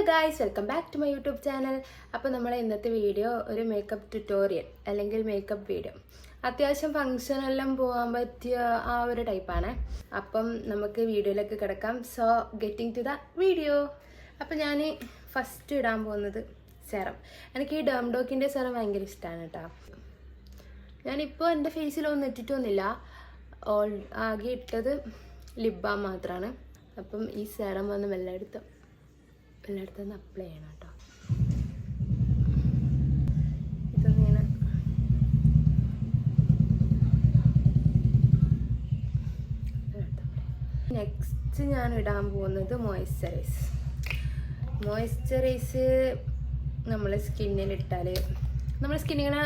Guys, welcome back to my YouTube channel. അപ്പോൾ നമ്മളെ ഇന്നത്തെ വീഡിയോ ഒരു മേക്കപ്പ് ട്യൂട്ടോറിയൽ അല്ലെങ്കിൽ മേക്കപ്പ് വീഡിയോ. അത്യാവശ്യം ഫങ്ഷനെല്ലാം പോകാൻ പറ്റിയ ആ ഒരു ടൈപ്പാണ്. അപ്പം നമുക്ക് വീഡിയോയിലേക്ക് കിടക്കാം. So getting to the video. അപ്പം ഞാൻ ഫസ്റ്റ് ഇടാൻ പോകുന്നത് സെറം. എനിക്ക് ഈ ഡെർമഡോക്കിൻ്റെ സെറം ഭയങ്കര ഇഷ്ടമാണ് കേട്ടോ. ഞാനിപ്പോൾ എൻ്റെ ഫേസിലൊന്നും ഇട്ടിട്ടൊന്നുമില്ല, ആകെ ഇട്ടത് ലിപ് ബാം മാത്രമാണ്. അപ്പം ഈ സെറം വന്ന് എല്ലായിടത്തും അപ്ലൈ ചെയ്യണം കേട്ടോ. ഇതൊന്നിങ്ങനെ നെക്സ്റ്റ് ഞാൻ ഇടാൻ പോകുന്നത് മോയ്സ്ചറൈസ് നമ്മൾ സ്കിന്നിലിട്ടാൽ നമ്മുടെ സ്കിന്നിങ്ങനെ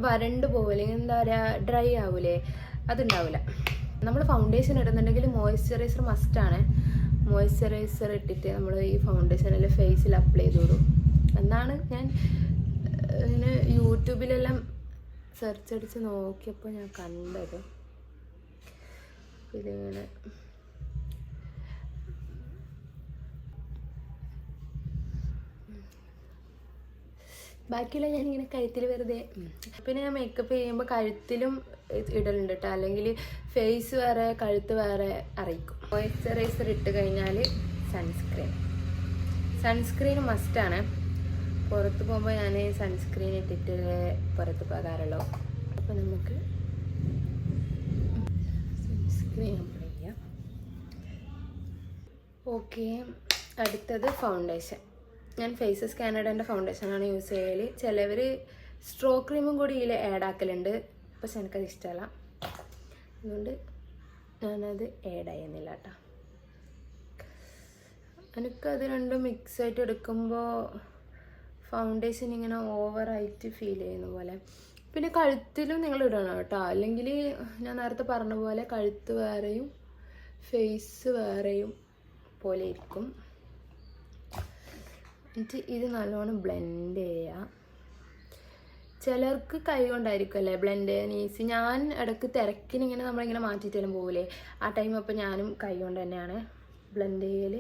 വരണ്ട് പോവില്ലേ, എന്താ പറയുക, ഡ്രൈ ആവൂലേ, അതുണ്ടാവില്ല. നമ്മൾ ഫൗണ്ടേഷൻ ഇടുന്നുണ്ടെങ്കിൽ മോയ്സ്ചറൈസർ മസ്റ്റാണ്. മോയ്സ്ചറൈസർ ഇട്ടിട്ട് നമ്മൾ ഈ ഫൗണ്ടേഷനിൽ ഫേസിൽ അപ്ലൈ ചെയ്തോളൂ എന്നാണ് ഞാൻ ഇങ്ങനെ യൂട്യൂബിലെല്ലാം സെർച്ച് അടിച്ച് നോക്കിയപ്പോൾ ഞാൻ കണ്ടത്. ഇതിങ്ങനെ ബാക്കിയുള്ള ഞാനിങ്ങനെ കഴുത്തിൽ വെറുതെ, പിന്നെ ഞാൻ മേക്കപ്പ് ചെയ്യുമ്പോൾ കഴുത്തിലും ഇടലുണ്ട് കേട്ടോ, അല്ലെങ്കിൽ ഫേസ് വേറെ കഴുത്ത് വേറെ അറിയിക്കും. മോയ്സ്ചറൈസർ ഇട്ട് കഴിഞ്ഞാൽ സൺസ്ക്രീൻ മസ്റ്റാണ്. പുറത്ത് പോകുമ്പോൾ ഞാൻ സൺസ്ക്രീൻ ഇട്ടിട്ട് പുറത്ത് പോകാറുള്ളൂ. അപ്പോൾ നമുക്ക് സൺസ്ക്രീൻ അപ്ലൈ ചെയ്യാം. ഓക്കെ, അടുത്തത് ഫൗണ്ടേഷൻ. ഞാൻ ഫേസസ് കാനഡൻ്റെ ഫൗണ്ടേഷനാണ് യൂസ് ചെയ്യൽ. ചിലവർ സ്ട്രോക്ക് ക്രീമും കൂടി ഇതിൽ ആഡ് ആക്കലുണ്ട്, പക്ഷെ എനിക്കത് ഇഷ്ടമല്ല, അതുകൊണ്ട് ഞാനത് ആഡ് ചെയ്യുന്നില്ല കേട്ടോ. എനിക്കത് രണ്ടും മിക്സായിട്ട് എടുക്കുമ്പോൾ ഫൗണ്ടേഷൻ ഇങ്ങനെ ഓവറായിട്ട് ഫീൽ ചെയ്യുന്ന പോലെ. പിന്നെ കഴുത്തിലും നിങ്ങൾ ഇടണം കേട്ടോ, അല്ലെങ്കിൽ ഞാൻ നേരത്തെ പറഞ്ഞ പോലെ കഴുത്ത് വേറെയും ഫേസ് വേറെയും പോലെ ഇരിക്കും. എന്നിട്ട് ഇത് നല്ലോണം ബ്ലെൻഡ് ചെയ്യുക. ചിലർക്ക് കൈ കൊണ്ടായിരിക്കും അല്ലേ ബ്ലെൻഡ് ചെയ്യാൻ ഈസി. ഞാൻ ഇടയ്ക്ക് തിരക്കിനിങ്ങനെ നമ്മളിങ്ങനെ മാറ്റിയിട്ടെല്ലാം പോകില്ലേ, ആ ടൈം അപ്പോൾ ഞാനും കൈ കൊണ്ട് തന്നെയാണ് ബ്ലെൻഡ് ചെയ്യൽ.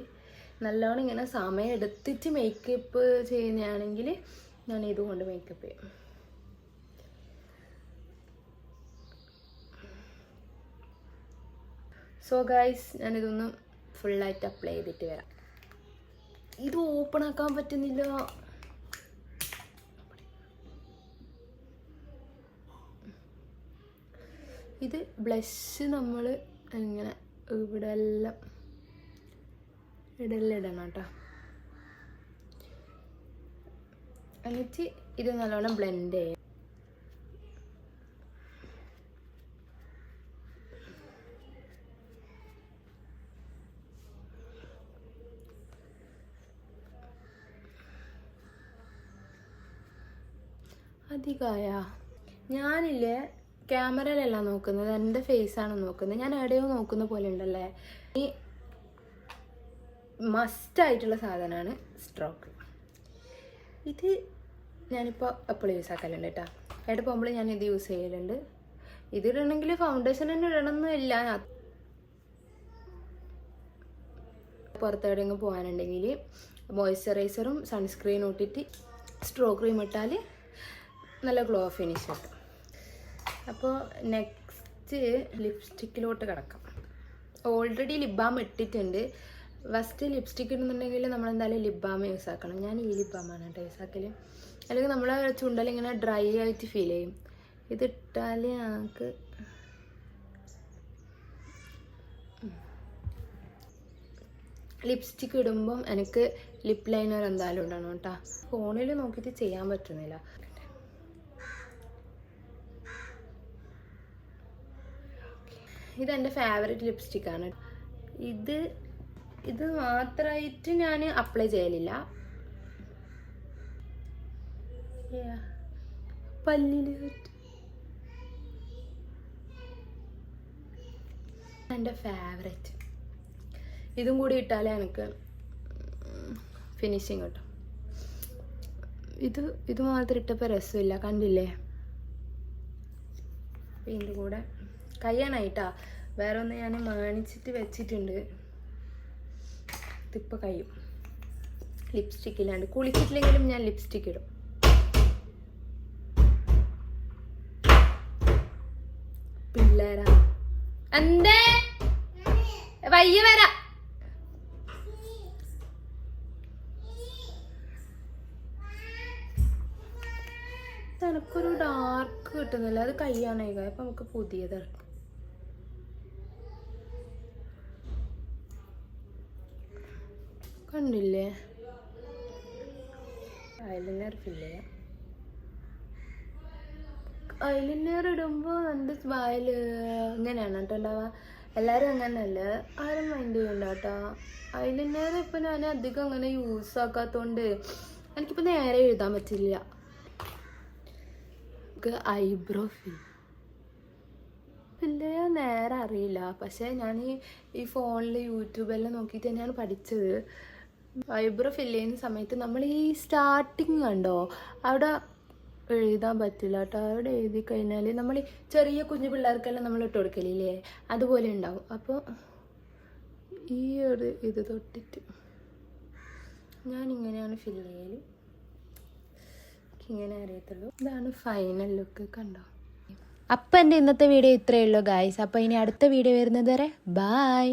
നല്ലോണം ഇങ്ങനെ സമയം എടുത്തിട്ട് മേക്കപ്പ് ചെയ്യുന്നതാണെങ്കിൽ ഞാൻ ഇതുകൊണ്ട് മേക്കപ്പ് ചെയ്യും. സോ ഗൈസ്, ഞാനിതൊന്ന് ഫുള്ളായിട്ട് അപ്ലൈ ചെയ്തിട്ട് വരാം. ഇത് ഓപ്പൺ ആക്കാൻ പറ്റുന്നില്ല. ഇത് ബ്ലഷ് നമ്മൾ ഇങ്ങനെ ഇവിടെല്ലാം ഇടണം കേട്ടോ. എന്നിട്ട് ഇത് നല്ലോണം ബ്ലെൻഡ് ചെയ്യും. അധികമായ ഞാനില്ലേ ക്യാമറയിലല്ല നോക്കുന്നത്, എൻ്റെ ഫേസാണ് നോക്കുന്നത്. ഞാൻ എവിടെയോ നോക്കുന്ന പോലെ ഉണ്ടല്ലേ. ഈ മസ്റ്റായിട്ടുള്ള സാധനമാണ് സ്ട്രോക്ക്. ഇത് ഞാനിപ്പോൾ എപ്പോഴും യൂസ് ആക്കലുണ്ട് കേട്ടോ. എവിടെ പോകുമ്പോൾ ഞാൻ ഇത് യൂസ് ചെയ്യലുണ്ട്. ഇത് ഇടണമെങ്കിൽ ഫൗണ്ടേഷൻ തന്നെ ഇടണമെന്നില്ല. പുറത്തെവിടെയെങ്കിലും പോകാനുണ്ടെങ്കിൽ മോയ്സ്ചറൈസറും സൺസ്ക്രീനും ഇട്ടിട്ട് സ്ട്രോക്ക് ക്രീം ഇട്ടാൽ നല്ല ഗ്ലോ ഫിനിഷ് കിട്ടും. അപ്പോൾ നെക്സ്റ്റ് ലിപ്സ്റ്റിക്കിലോട്ട് കിടക്കാം. ഓൾറെഡി ലിപ് ബാം ഇട്ടിട്ടുണ്ട്. ഫസ്റ്റ് ലിപ്സ്റ്റിക്ക് ഇടുന്നുണ്ടെങ്കിൽ നമ്മളെന്തായാലും ലിപ് ബാം യൂസ് ആക്കണം. ഞാൻ ഈ ലിപ് ബാമാണ് കേട്ടോ യൂസ് ആക്കൽ. അല്ലെങ്കിൽ നമ്മളെ ചുണ്ടലിങ്ങനെ ഡ്രൈ ആയിട്ട് ഫീൽ ചെയ്യും. ഇതിട്ടാൽ ഞങ്ങൾക്ക് ലിപ്സ്റ്റിക്ക് ഇടുമ്പം എനിക്ക് ലിപ്പ് ലൈനർ എന്തായാലും ഇടണം കേട്ടോ. ഫോണിൽ നോക്കിയിട്ട് ചെയ്യാൻ പറ്റുന്നില്ല. ഇതെൻ്റെ ഫേവറേറ്റ് ലിപ്സ്റ്റിക്കാണ്. ഇത് മാത്രമായിട്ട് ഞാൻ അപ്ലൈ ചെയ്യലില്ല. പല്ലിൽ എൻ്റെ ഫേവറേറ്റ്. ഇതും കൂടി ഇട്ടാലേ എനിക്ക് ഫിനിഷിങ് കിട്ടും. ഇത് മാത്രം ഇട്ടപ്പോൾ രസമില്ല, കണ്ടില്ലേ. ഇതിൻ്റെ കൂടെ കയ്യാനായിട്ടാ, വേറെ ഒന്ന് ഞാൻ മാണിച്ചിട്ട് വെച്ചിട്ടുണ്ട്. ഇതിപ്പോൾ കഴിയും. ലിപ്സ്റ്റിക് ഇല്ലാണ്ട്. കുളിച്ചിട്ടില്ലെങ്കിലും ഞാൻ ലിപ്സ്റ്റിക് ഇടും. പിള്ളേരാ എന്തേ വയ്യ വരാ. എനക്കൊരു ഡാർക്ക് കിട്ടുന്നില്ല, അത് കയ്യാനായി. അപ്പൊ നമുക്ക് പുതിയതാണ്. കണ്ടില്ലേ? ഐലൈനർ ഫില്ല് ചെയ്യാം. ഐലൈനർ ഇടുമ്പോൾ എൻ്റെ വായിൽ ഇങ്ങനെയാണ് കേട്ടോ ഉണ്ടാവുക. എല്ലാവരും അങ്ങനെയല്ല, ആരും മൈൻഡ് ചെയ്യണ്ട കേട്ടോ. ഐലൈനർ ഇപ്പം ഞാൻ അധികം അങ്ങനെ യൂസ് ആക്കാത്തതുകൊണ്ട് എനിക്കിപ്പോൾ നേരെ എഴുതാൻ പറ്റില്ല. ഐബ്രോ ഫില്ല് നേരെ അറിയില്ല, പക്ഷേ ഞാൻ ഈ ഫോണിൽ യൂട്യൂബെല്ലാം നോക്കിയിട്ട് തന്നെയാണ് പഠിച്ചത്. ഐബ്രോ ഫില്ല് ചെയ്യുന്ന സമയത്ത് നമ്മൾ ഈ സ്റ്റാർട്ടിങ് കണ്ടോ, അവിടെ എഴുതാൻ പറ്റില്ല കേട്ടോ. അവിടെ എഴുതി കഴിഞ്ഞാൽ നമ്മൾ ചെറിയ കുഞ്ഞു പിള്ളേർക്കെല്ലാം നമ്മൾ ഇട്ട് കൊടുക്കലില്ലേ, അതുപോലെ ഉണ്ടാവും. അപ്പോൾ ഈ ഒരു ഇത് തൊട്ടിട്ട് ഞാനിങ്ങനെയാണ് ഫില്ല് ചെയ്യൽ. ഇങ്ങനെ അറിയത്തുള്ളൂ. ഇതാണ് ഫൈനൽ ലുക്ക്, കണ്ടോ. അപ്പം എൻ്റെ ഇന്നത്തെ വീഡിയോ ഇത്രയേ ഉള്ളൂ ഗായ്സ്. അപ്പോൾ ഇനി അടുത്ത വീഡിയോ വരുന്നത് വരെ ബൈ.